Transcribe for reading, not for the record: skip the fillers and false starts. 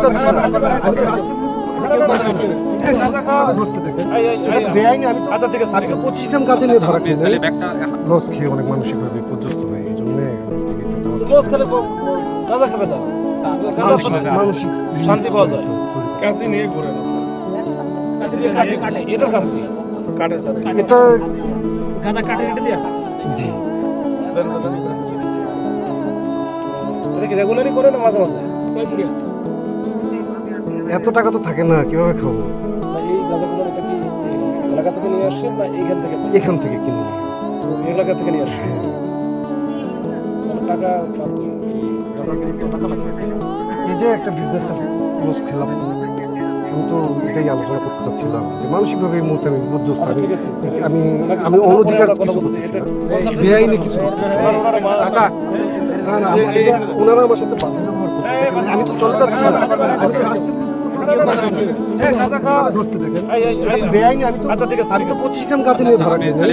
যাচ্ছি না, আমি তো বেআইনি, আমি তো আচ্ছা ঠিক আছে, আমি তো 25 গ্রাম কাছে নিয়ে ধরা খেয়ে নেই। লস খেয়ে অনেক মানসিকভাবে বিপর্যস্ত হয়, এই জন্য রোজ খেলে গাঁজা খাবে না, মানসিক শান্তি পাওয়া যায়। কাশি নিয়ে ঘুরে না, এটা কাশি কাটে স্যার, এটা গাঁজা কাটে কেটে দিয়া জি এটা কি রেগুলারই করে না মাঝে মাঝে? কয় পুড়িয়া এত টাকা তো থাকে না, কিভাবে খাবো? এই গাঁজাগুলো এটা কি এলাকা থেকে নিয়ে আসছেন না এইখান থেকে? এখান থেকে কিনে এলাকা থেকে নিয়ে আসছেন। টাকা গাঁজা কিনতে টাকা লাগবে। এই যে একটা বিজনেস লস খেলাম, আমি তো এটাই আলোচনা করতে চাচ্ছিলাম যে মানসিকভাবে এই মুহূর্তে আমি বিপর্যস্ত। আচ্ছা, ঠিক আছে। আমি আমি অনধিকার কিছু করতেছি না, বেআইনি কিছু করতেছি না। না না, ওনারা আমার সাথে বাধা ব্যবহার করছে, আমি তো চলে যাচ্ছি না, আমি তো ধরতে দেখেন, বেআইনি, আমি তো 25 গ্রাম কাছে নিয়ে ধরা খেয়ে নেই।